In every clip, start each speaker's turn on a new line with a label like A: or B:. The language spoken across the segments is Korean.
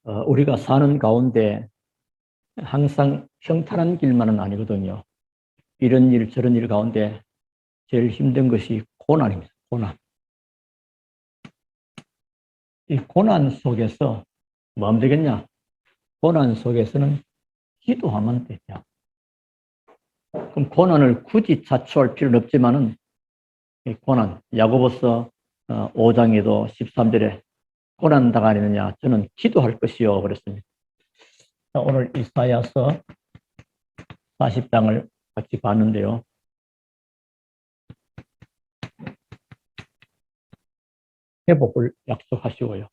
A: 우리가 사는 가운데 항상 평탄한 길만은 아니거든요. 이런 일, 저런 일 가운데 제일 힘든 것이 고난입니다. 고난. 이 고난 속에서 뭐 하면 되겠냐? 고난 속에서는 기도하면 되죠. 그럼 고난을 굳이 자초할 필요는 없지만은, 이 고난, 야고보서 5장에도 13절에 고난 당하느냐? 저는 기도할 것이요. 그랬습니다. 자, 오늘 이사야서 40장을 같이 봤는데요. 회복을 약속하시고요.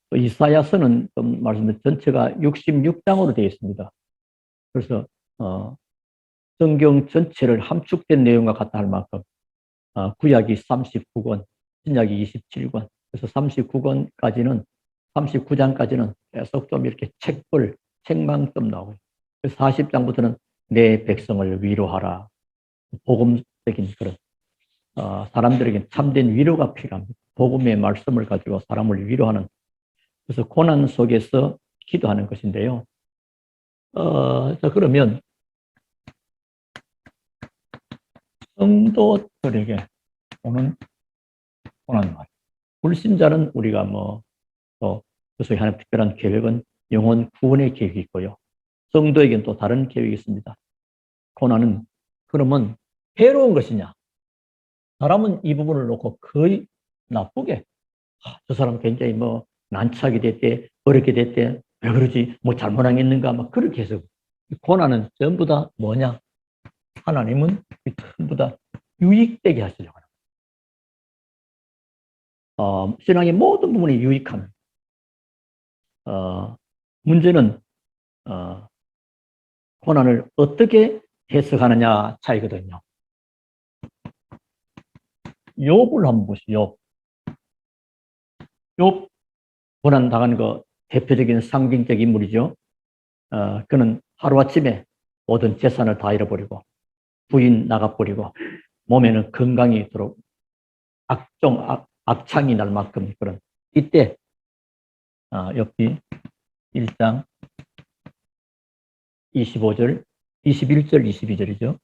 A: 또 이사야서는 좀 말씀드린 전체가 66장으로 되어 있습니다. 그래서 성경 전체를 함축된 내용과 같다 할 만큼 구약이 39권, 신약이 27권, 그래서 39권까지는 39장까지는 계속 좀 이렇게 책만 좀 나오고요. 40장부터는 내 백성을 위로하라. 복음적인 그런 사람들에게 참된 위로가 필요합니다. 복음의 말씀을 가지고 사람을 위로하는, 그래서 고난 속에서 기도하는 것인데요. 자, 그러면 성도들에게 오는 고난 말. 불신자는 우리가 또 그래서 하나님 특별한 계획은 영혼 구원의 계획이 있고요. 성도에게는 또 다른 계획이 있습니다. 고난은 그러면 해로운 것이냐? 사람은 이 부분을 놓고 거의 나쁘게 저 사람 굉장히 난처하게 됐대, 어렵게 됐대, 왜 그러지? 뭐 잘못한 게 있는가? 막 그렇게 해서 고난은 전부 다 뭐냐? 하나님은 전부 다 유익되게 하시려고 합니다. 신앙의 모든 부분이 유익합니다. 문제는 고난을 어떻게 해석하느냐 차이거든요. 욥을 한번 보시죠. 욥 고난 당한 거 대표적인 상징적 인물이죠. 그는 하루아침에 모든 재산을 다 잃어버리고 부인 나가버리고 몸에는 건강이 있도록 악창이 날 만큼 그런 이때 욥기 1장 25절, 21절, 22절이죠.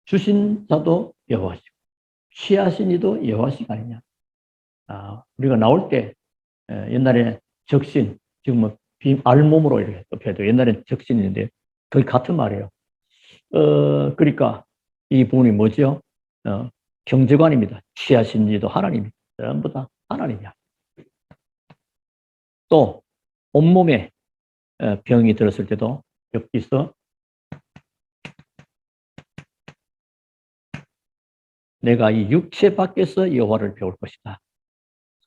A: 주신 자도 여호와시고 취하신 이도 여호와시가 아니냐. 우리가 나올 때 옛날에 적신, 지금 알몸으로 이렇게 덮여도 옛날엔 적신이 있는데 거의 같은 말이에요. 그러니까 이 부분이 뭐죠? 경제관입니다. 취하신 이도 하나님입니다. 전부 다 하나님이야. 또 온몸에 병이 들었을 때도 욥기서 내가 이 육체 밖에서 여호와를 배울 것이다.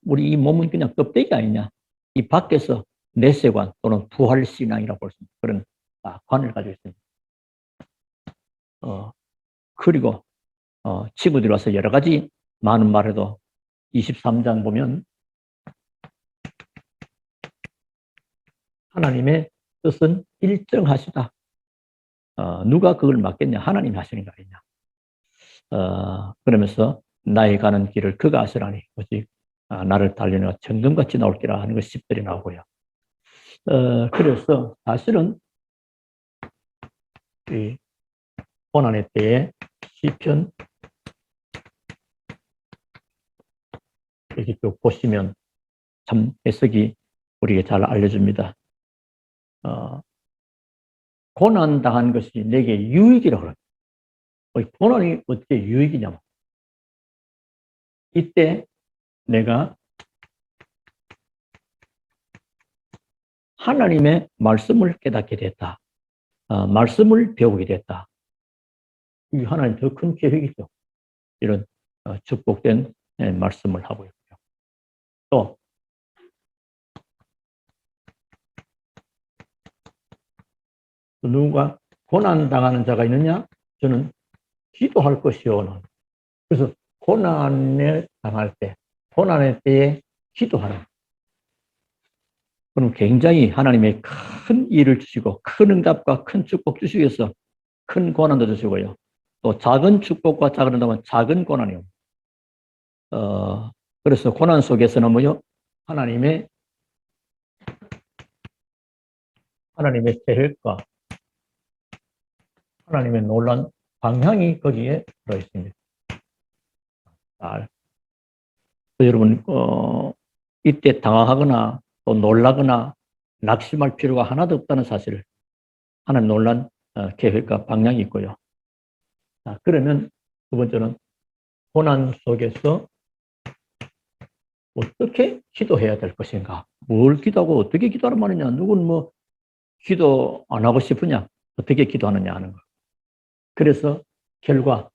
A: 우리 이 몸은 그냥 껍데기 아니냐. 이 밖에서 내세관 또는 부활신앙이라고 볼 수 있는 그런 관을 가지고 있습니다. 그리고 친구들이 와서 여러 가지 많은 말해도 23장 보면 하나님의 뜻은 일정하시다. 누가 그걸 맡겠냐? 하나님이 하시는 거 아니냐. 그러면서 나의 가는 길을 그가 아시라니 오직 나를 달리는 정금같이 나올 기라 하는 것이 10절이 나오고요. 그래서 사실은 이 고난의 때에 시편 이렇게 쭉 보시면 참 해석이 우리에게 잘 알려줍니다. 고난 당한 것이 내게 유익이라고 합니다. 고난이 어떻게 유익이냐면 이때 내가 하나님의 말씀을 깨닫게 됐다. 말씀을 배우게 됐다. 이 하나님 더 큰 계획이죠. 이런 축복된 말씀을 하고 있고요. 또 누군가 고난 당하는 자가 있느냐? 저는 기도할 것이요. 그래서 고난을 당할 때, 고난의 때에 기도하라. 그럼 굉장히 하나님의 큰 일을 주시고 큰 응답과 큰 축복 주시기 위해서 큰 고난도 주시고요. 또 작은 축복과 작은 응답은 작은 고난이요. 그래서 고난 속에서는 뭐요? 하나님의 계획과 하나님의 놀란 방향이 거기에 들어 있습니다. 여러분, 이때 당황하거나 또 놀라거나 낙심할 필요가 하나도 없다는 사실을 하나님 놀란 계획과 방향이 있고요. 자, 그러면 두 번째는 고난 속에서 어떻게 기도해야 될 것인가? 뭘 기도하고 어떻게 기도하란 말이냐? 누군 뭐 기도 안 하고 싶으냐? 어떻게 기도하느냐 하는 거. 그래서 결과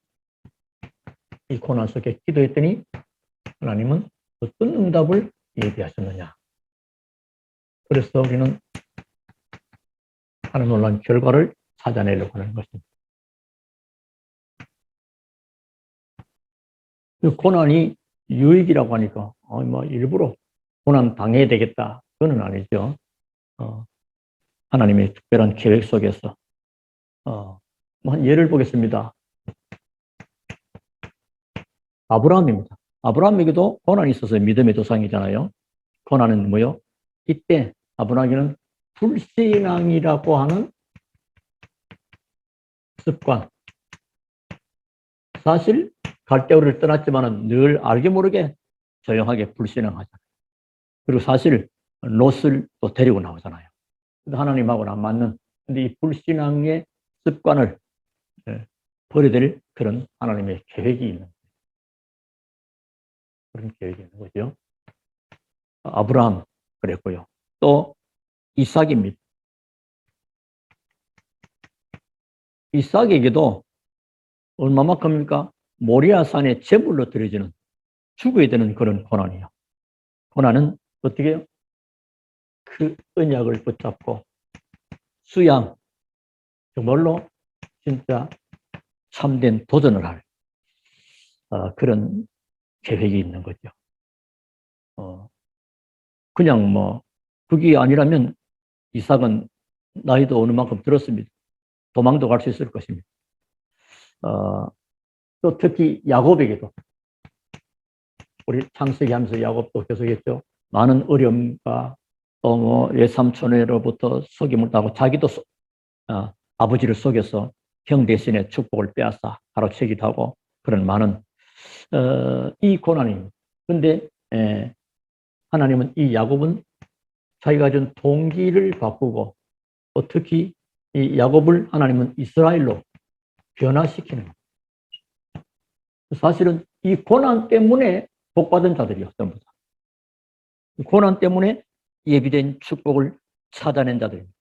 A: 이 고난 속에 기도했더니 하나님은 어떤 응답을 예비하셨느냐. 그래서 우리는 하나님 놀란 결과를 찾아내려고 하는 것입니다. 그 고난이 유익이라고 하니까 뭐 일부러 고난 당해야 되겠다. 그건 아니죠. 하나님의 특별한 계획 속에서 한 예를 보겠습니다. 아브라함입니다. 아브라함에게도 고난이 있어서 믿음의 조상이잖아요. 고난은 뭐요? 이때 아브라함에게는 불신앙이라고 하는 습관. 사실 갈대우를 떠났지만은 늘 알게 모르게 조용하게 불신앙하잖아요. 그리고 사실 롯을 또 데리고 나오잖아요. 근데 하나님하고는 안 맞는, 근데 이 불신앙의 습관을 버려야 될 그런 하나님의 계획이 있는, 그런 계획이 있는 거죠. 아브라함 그랬고요. 또 이삭입니다. 이삭에게도 얼마만큼입니까? 모리아산에 제물로 드려지는, 죽어야 되는 그런 고난이에요. 고난은 어떻게 해요? 그 언약을 붙잡고 수양, 정말로 진짜 참된 도전을 할 그런 계획이 있는 거죠. 그냥 뭐 그게 아니라면 이삭은 나이도 어느 만큼 들었습니다. 도망도 갈 수 있을 것입니다. 또 특히 야곱에게도, 우리 창세기 하면서 야곱도 계속했죠. 많은 어려움과 또 뭐 외삼촌으로부터 속임을 당하고 자기도 아버지를 속여서 형 대신에 축복을 빼앗아 가로채기도 하고 그런 많은 이 고난입니다. 그런데 하나님은 이 야곱은 자기가 준 동기를 바꾸고 또 특히 이 야곱을 하나님은 이스라엘로 변화시키는 거예요. 사실은 이 고난 때문에 복받은 자들이요, 전부 다. 이 고난 때문에 예비된 축복을 찾아낸 자들입니다.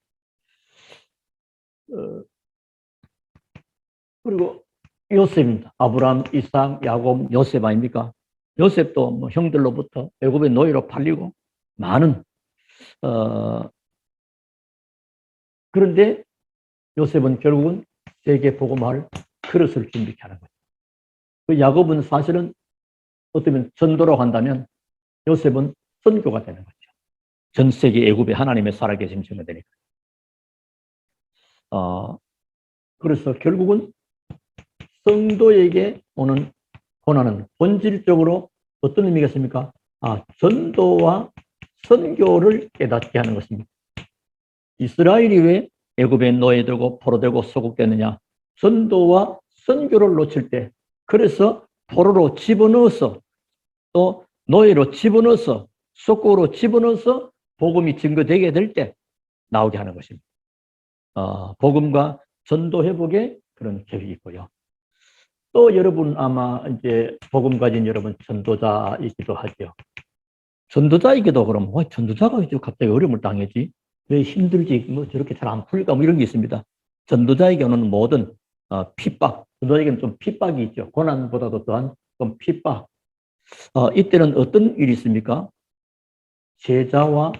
A: 그리고 요셉입니다. 아브라함, 이삭, 야곱, 요셉 아닙니까? 요셉도 뭐 형들로부터 애굽의 노예로 팔리고 많은 그런데 요셉은 결국은 세계 복음화를 그릇을 준비케 하는 거죠. 그 야곱은 사실은 어쩌면 전도로 한다면 요셉은 선교가 되는 거죠. 전 세계 애굽에 하나님의 살아계심 증거되니까. 그래서 결국은 성도에게 오는 고난은 본질적으로 어떤 의미가 있습니까? 전도와 선교를 깨닫게 하는 것입니다. 이스라엘이 왜 애굽에 노예되고 포로되고 소국되느냐? 전도와 선교를 놓칠 때, 그래서 포로로 집어넣어서 또 노예로 집어넣어서 속국으로 집어넣어서 복음이 증거되게 될 때 나오게 하는 것입니다. 복음과 전도 회복의 그런 계획이 있고요. 또 여러분 아마 이제 복음 가진 여러분 전도자이기도 하죠. 전도자이기도 그럼 전도자가 왜 갑자기 어려움을 당했지? 왜 힘들지? 뭐 저렇게 잘 안 풀릴까? 뭐 이런 게 있습니다. 전도자에게는 모든 핍박, 전도자에게는 좀 핍박이 있죠. 고난보다도 더한 좀 핍박. 이때는 어떤 일이 있습니까? 제자와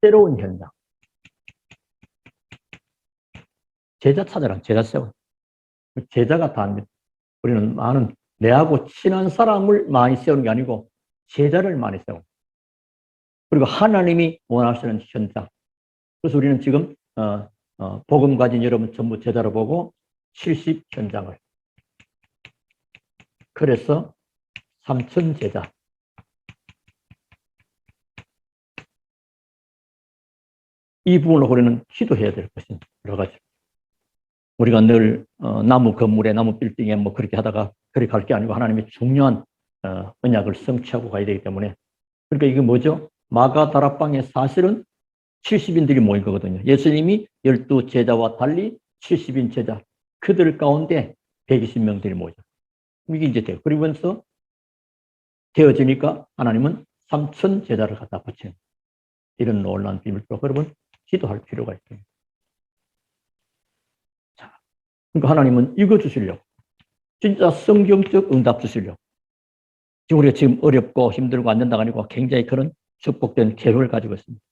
A: 새로운 현장. 제자 찾아라, 제자 세워. 제자가 다 합니다. 우리는 많은 내하고 친한 사람을 많이 세우는 게 아니고 제자를 많이 세우고, 그리고 하나님이 원하시는 현장. 그래서 우리는 지금 복음 가진 여러분 전부 제자로 보고 70 현장을 그래서 삼천 제자. 이 부분을 우리는 기도해야 될 것입니다. 여러 가지. 우리가 늘 나무 건물에 나무 빌딩에 뭐 그렇게 하다가 그렇게 갈 게 아니고 하나님의 중요한 언약을 성취하고 가야 되기 때문에 그러니까 이게 뭐죠? 마가 다락방에 사실은 70인들이 모인 거거든요. 예수님이 12 제자와 달리 70인 제자 그들 가운데 120명들이 모이죠. 이게 이제 돼요. 그러면서 되어지니까 하나님은 3천 제자를 갖다 바치는 이런 놀라운 비밀로 여러분 기도할 필요가 있습니다. 자, 그러니까 하나님은 이거 주시려고 진짜 성경적 응답 주시려고 우리가 지금 어렵고 힘들고 안 된다가 아니고 굉장히 그런 축복된 계획을 가지고 있습니다.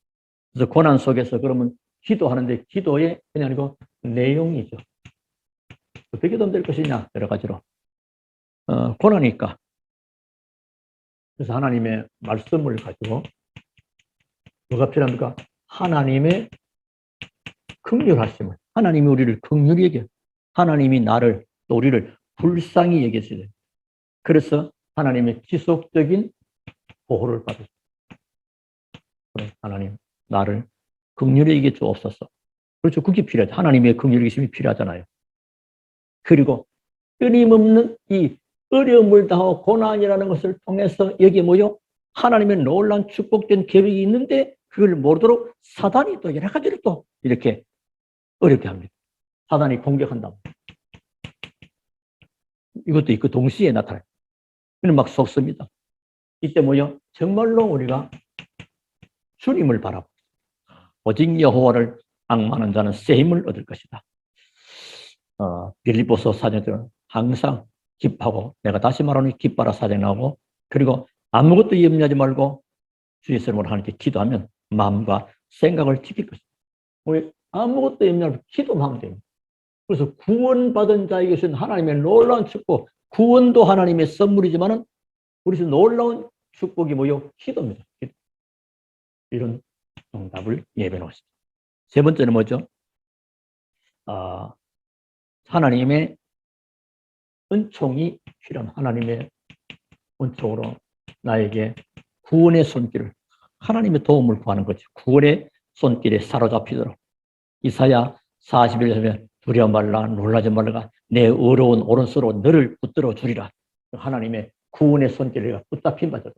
A: 그래서 고난 속에서 그러면 기도하는데 기도의 그냥 아니고 내용이죠. 어떻게 도움 될 것이냐 여러 가지로 고난이니까 그래서 하나님의 말씀을 가지고 뭐가 필요합니까? 하나님의 긍휼하심을 하나님이 우리를 긍휼히 여겨 하나님이 나를 또 우리를 불쌍히 여기시죠. 그래서 하나님의 지속적인 보호를 받으시죠. 하나님 나를 긍휼히 여겨 주옵소서. 그렇죠. 그게 필요하죠. 하나님의 긍휼히 여기심이 필요하잖아요. 그리고 끊임없는 이 어려움을 당하고 고난이라는 것을 통해서 여기에 뭐요? 하나님의 놀라운 축복된 계획이 있는데 그걸 모르도록 사단이 또 여러 가지로 또 이렇게 어렵게 합니다. 사단이 공격한다. 이것도 있고 동시에 나타나요. 그는 막 속습니다. 이때 뭐요? 정말로 우리가 주님을 바라보고 오직 여호와를 앙망하는 자는 새 힘을 얻을 것이다. 빌립보서 4장은 항상 기뻐하고 내가 다시 말하는 기뻐라 사장이 나오고 그리고 아무것도 염려하지 말고 주의 이름으로 하나님께 기도하면 마음과 생각을 지킬 것이다. 왜 아무것도 염려하지 말고 기도만 하면 됩니다. 그래서 구원받은 자에게 주신 하나님의 놀라운 축복, 구원도 하나님의 선물이지만은 우리 놀라운 축복이 뭐요? 기도입니다. 기도. 이런 응답을 예배해 놓으십니다. 세 번째는 뭐죠? 하나님의 은총이 필요한 하나님의 은총으로 나에게 구원의 손길을 하나님의 도움을 구하는 거죠. 구원의 손길에 사로잡히도록 이사야 41절에 두려워 말라 놀라지 말라가 내 의로운 오른손으로 너를 붙들어 주리라. 하나님의 구원의 손길에 붙잡힌 바죠.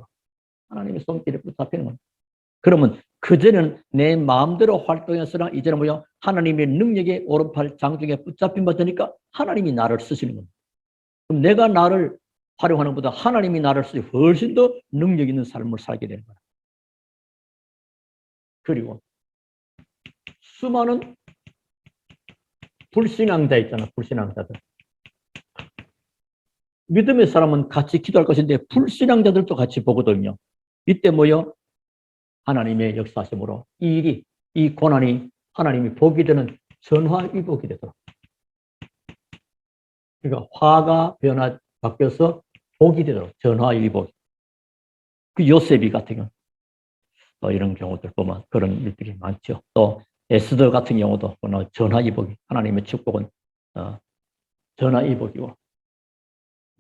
A: 하나님의 손길에 붙잡히는 겁니다. 그러면 그전에는 내 마음대로 활동했으나 이제는 뭐요? 하나님의 능력의 오른팔 장중에 붙잡힌 바니까 하나님이 나를 쓰시는 겁니다. 그럼 내가 나를 활용하는 것보다 하나님이 나를 쓰시 훨씬 더 능력 있는 삶을 살게 되는 거야. 그리고 수많은 불신앙자 있잖아. 불신앙자들. 믿음의 사람은 같이 기도할 것인데 불신앙자들도 같이 보거든요. 이때 뭐요? 하나님의 역사심으로 이 일이 이 고난이 하나님이 복이 되는 전화위복이 되도록. 그러니까 화가 바뀌어서 복이 되도록 전화위복. 그 요셉이 같은 경우 또 이런 경우들 보면 그런 일들이 많죠. 또 에스더 같은 경우도 전화위복이 하나님의 축복은 전화위복이고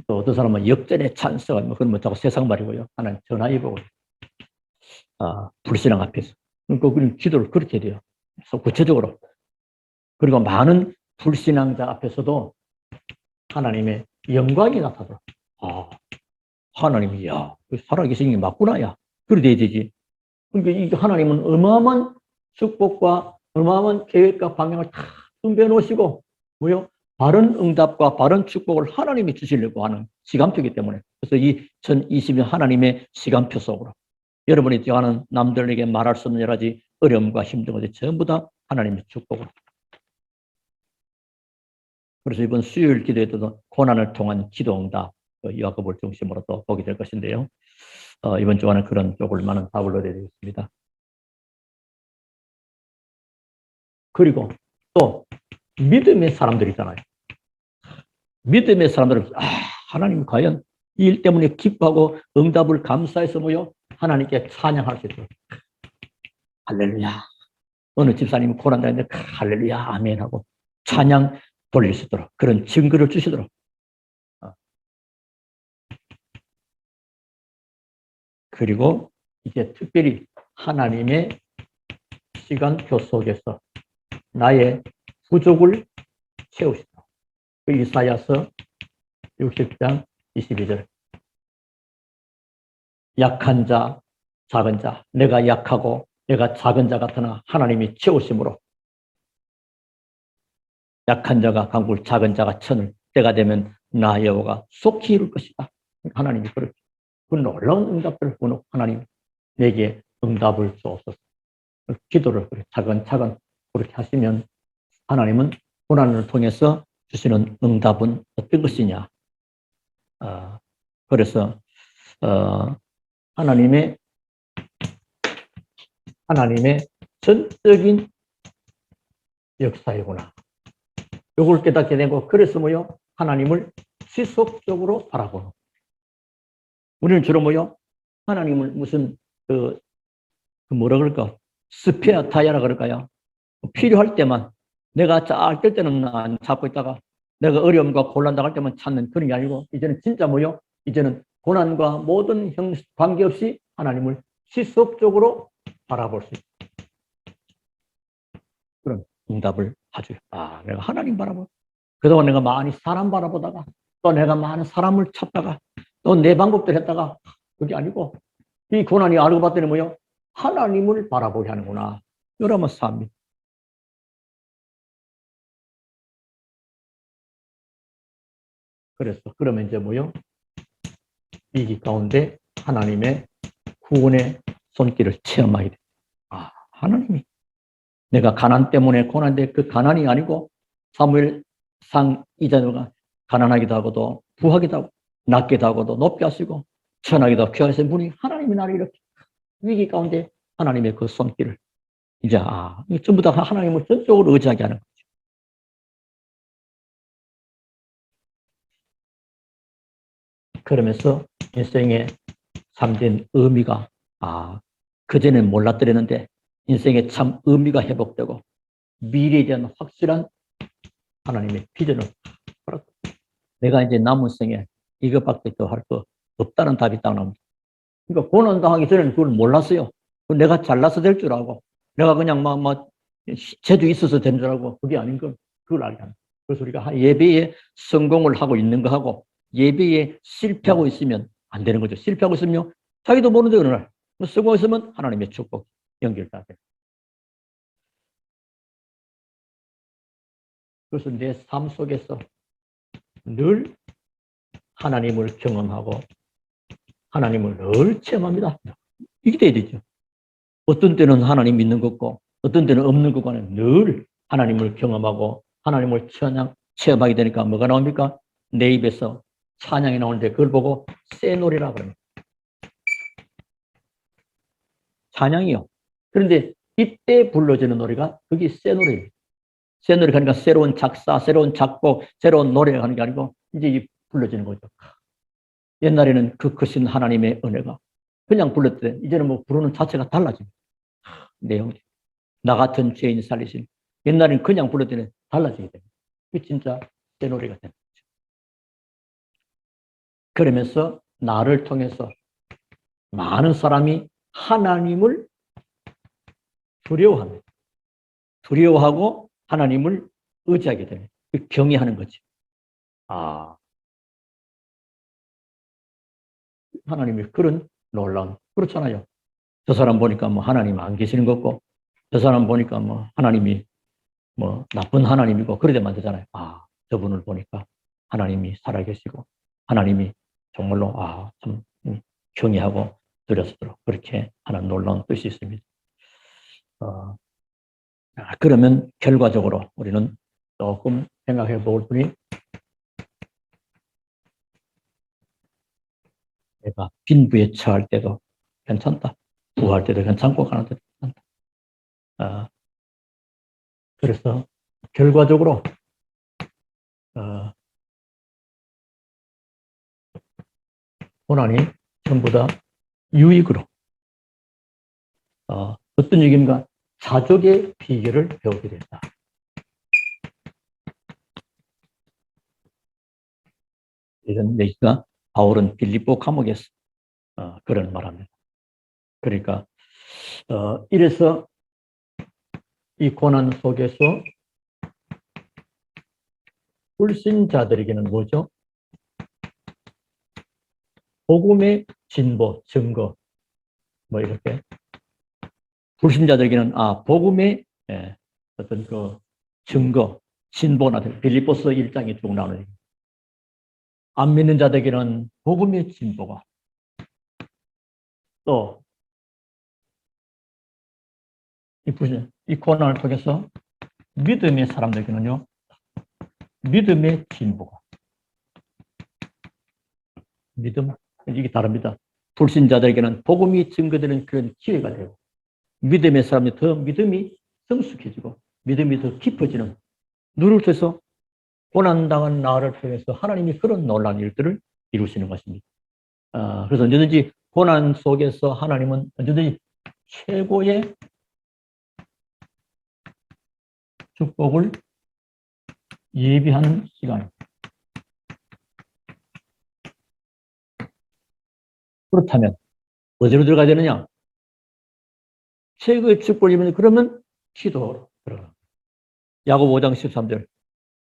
A: 또 어떤 사람은 역전의 찬스가 뭐 그런 뭐 자꾸 세상 말이고요. 하나님 전화위복을 불신앙 앞에서 그러니까 기도를 그렇게 돼요. 그래서 구체적으로 그리고 많은 불신앙자 앞에서도 하나님의 영광이 나타나더라. 하나님이 살아계신 게 맞구나 야. 그래 돼야 되지. 그러니까 이 하나님은 어마어마한 축복과 어마어마한 계획과 방향을 다 준비해 놓으시고 뭐요? 바른 응답과 바른 축복을 하나님이 주시려고 하는 시간표이기 때문에 그래서 이 2020년 하나님의 시간표 속으로 여러분이 하는 남들에게 말할 수 없는 여러 가지 어려움과 힘든 것이 전부 다 하나님의 축복으로. 그래서 이번 수요일 기도에도 고난을 통한 기도 응답 야고보를 중심으로 또 보게 될 것인데요. 이번 주간은 그런 쪽을 많은 답을 얻어야 되겠습니다. 그리고 또 믿음의 사람들 있잖아요. 믿음의 사람들은 하나님 과연 이 일 때문에 기뻐하고 응답을 감사해서 뭐요? 하나님께 찬양할 수 있도록 할렐루야. 어느 집사님이 고난당했는데 할렐루야 아멘 하고 찬양 돌릴 수 있도록 그런 증거를 주시도록 그리고 이제 특별히 하나님의 시간표 속에서 나의 부족을 채우시다. 그 이사야서 60장 22절. 약한 자, 작은 자, 내가 약하고 내가 작은 자 같으나 하나님이 채우심으로 약한 자가 강굴, 작은 자가 천을, 때가 되면 나 여호와가 속히 이룰 것이다. 하나님이 그렇게 그 놀라운 응답들을 보는 하나님 내게 응답을 주옵소서. 기도를 차근차근 그렇게 하시면 하나님은 고난을 통해서 주시는 응답은 어떤 것이냐. 그래서 하나님의 전적인 역사이구나. 이걸 깨닫게 되고 그래서 뭐요? 하나님을 지속적으로 바라보는. 우리는 주로 뭐요? 하나님을 무슨 뭐라 그럴까? 스페어 타이어라 그럴까요? 필요할 때만 내가 짤 때는 안 찾고 있다가 내가 어려움과 곤란 당할 때만 찾는 그런 게 아니고 이제는 진짜 뭐요? 이제는 고난과 모든 관계없이 하나님을 지속적으로 바라볼 수 있다. 그런 응답을 하죠. 내가 하나님 바라보. 그동안 내가 많이 사람 바라보다가 또 내가 많은 사람을 찾다가 또 내 방법대로 했다가 그게 아니고 이 고난이 알고 봤더니 뭐요? 하나님을 바라보게 하는구나. 이러면 삽니다. 그러면 이제 뭐요? 위기 가운데 하나님의 구원의 손길을 체험하게 돼. 하나님이 내가 가난 때문에 고난인데 그 가난이 아니고 사무엘상 이자가 가난하기도 하고도 부하기도 하고 낮기도 하고도 높게 하시고 천하기도 하고 귀하신 분이 하나님이 나를 이렇게 위기 가운데 하나님의 그 손길을 이제 전부 다 하나님을 전적으로 의지하게 하는 거죠. 그러면서 인생의 참된 의미가 그전엔 몰랐더랬는데 인생의 참 의미가 회복되고 미래에 대한 확실한 하나님의 비전을 내가 이제 남은 생에 이것밖에 더 할 거 없다는 답이 딱 나옵니다. 그러니까 고난 당하기 전에는 그걸 몰랐어요. 내가 잘나서 될 줄 알고 내가 그냥 재주 있어서 된 줄 알고 그게 아닌 걸 그걸 알게 하는. 그래서 우리가 예배에 성공을 하고 있는 거하고 예배에 실패하고 있으면 안 되는 거죠. 실패하고 있으면 자기도 모르는데 어느 날 쓰고 있으면 하나님의 축복 연결다 돼요. 그래서 내 삶 속에서 늘 하나님을 경험하고 하나님을 늘 체험합니다. 이게 돼야 되죠. 어떤 때는 하나님 믿는 것고 어떤 때는 없는 것과는 늘 하나님을 경험하고 하나님을 체험하게 되니까 뭐가 나옵니까? 내 입에서 찬양이 나오는데 그걸 보고 새 노래라 그럽니다. 찬양이요. 그런데 이때 불러지는 노래가 그게 새 노래예요. 새 노래 하니까 새로운 작사, 새로운 작곡, 새로운 노래가 하는 게 아니고 이제 불러지는 거죠. 옛날에는 그 크신 하나님의 은혜가 그냥 불렀대. 이제는 뭐 부르는 자체가 달라집니다. 내용이. 나 같은 죄인 살리신. 옛날에는 그냥 불렀더니 달라지게 됩니다. 그 진짜 새 노래가 되는 거죠. 그러면서 나를 통해서 많은 사람이 하나님을 두려워합니다. 두려워하고 하나님을 의지하게 됩니다. 경외하는 거지. 하나님이 그런 놀라운, 그렇잖아요. 저 사람 보니까 뭐 하나님 안 계시는 것 같고, 저 사람 보니까 뭐 하나님이 뭐 나쁜 하나님이고, 그러게 만들잖아요. 저분을 보니까 하나님이 살아계시고, 하나님이 정말로, 참, 경외하고 드렸도록 그렇게 하는 놀라운 뜻이 있습니다. 그러면 결과적으로 우리는 조금 생각해 볼 분이 내가 빈부에 처할 때도 괜찮다. 부할 때도 괜찮고 가는 때도 괜찮다. 그래서 결과적으로 고난이 전부 다 유익으로 어떤 얘기인가 자족의 비결을 배우게 된다. 이런 얘기가 바울은 빌립보 감옥에서 그런 말합니다. 그러니까 이래서 이 고난 속에서 불신자들에게는 뭐죠? 복음의 증거, 뭐 이렇게 불신자들에게는 복음의 어떤 그 증거, 진보나 빌립보서 1장에 쭉 나오는 안 믿는 자들에게는 복음의 진보가 또 이 고난을 통해서 믿음의 사람들에게는요, 믿음의 진보가. 믿음, 이게 다릅니다. 불신자들에게는 복음이 증거되는 그런 기회가 되고, 믿음의 사람이 더 믿음이 성숙해지고, 믿음이 더 깊어지는, 누를 통해서 고난당한 나를 통해서 하나님이 그런 놀라운 일들을 이루시는 것입니다. 그래서 언제든지 고난 속에서 하나님은 언제든지 최고의 축복을 예비하는 시간입니다. 그렇다면 어디로 들어가야 되느냐? 최고의 축복을 예비하는 그러면 기도로 들어가. 야고보 5장 13절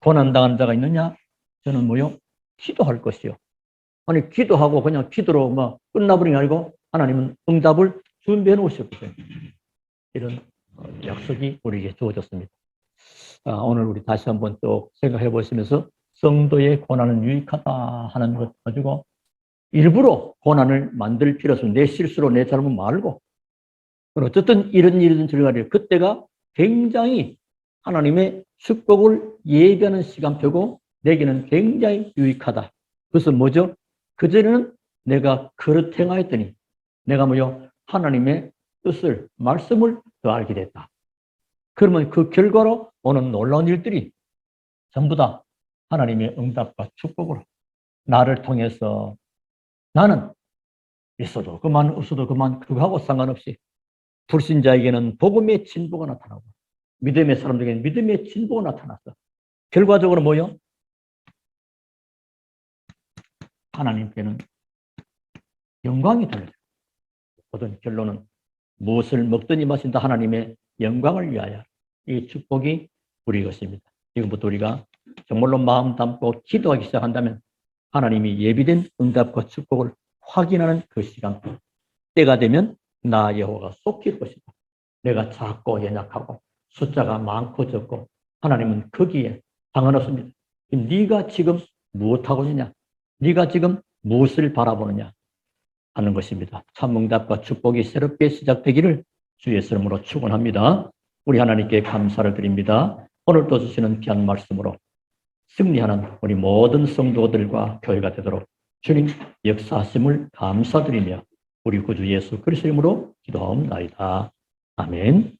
A: 고난당한 자가 있느냐? 저는 뭐요? 기도할 것이요. 아니 기도하고 그냥 기도로 뭐 끝나버린 게 아니고 하나님은 응답을 준비해 놓으셨거든요. 이런 약속이 우리에게 주어졌습니다. 오늘 우리 다시 한번 또 생각해 보시면서 성도의 고난은 유익하다 하는 것 가지고 일부러 고난을 만들 필요 없으면 내 실수로 내 잘못 말고 어쨌든 이런 일이든 저런 그때가 굉장히 하나님의 축복을 예비하는 시간표고 내게는 굉장히 유익하다. 그것은 뭐죠? 그전에는 내가 그릇 행하였더니 내가 뭐요? 하나님의 뜻을, 말씀을 더 알게 됐다. 그러면 그 결과로 오는 놀라운 일들이 전부 다 하나님의 응답과 축복으로 나를 통해서 나는 있어도 그만 없어도 그만 그거하고 상관없이 불신자에게는 복음의 진보가 나타나고 믿음의 사람들에게는 믿음의 진보가 나타났어. 결과적으로 뭐요? 하나님께는 영광이 달려요. 모든 결론은 무엇을 먹든지 마신다 하나님의 영광을 위하여 이 축복이 우리 것입니다. 지금부터 우리가 정말로 마음 담고 기도하기 시작한다면 하나님이 예비된 응답과 축복을 확인하는 그 시간, 때가 되면 나 여호와가 속히 것이다. 내가 작고 연약하고 숫자가 많고 적고 하나님은 거기에 상관없습니다. 네가 지금 무엇하고 있느냐? 네가 지금 무엇을 바라보느냐? 하는 것입니다. 참 응답과 축복이 새롭게 시작되기를 주의 이름으로 축원합니다. 우리 하나님께 감사를 드립니다. 오늘도 주시는 귀한 말씀으로 승리하는 우리 모든 성도들과 교회가 되도록 주님 역사하심을 감사드리며 우리 구주 예수 그리스도 이름으로 기도하옵나이다. 아멘.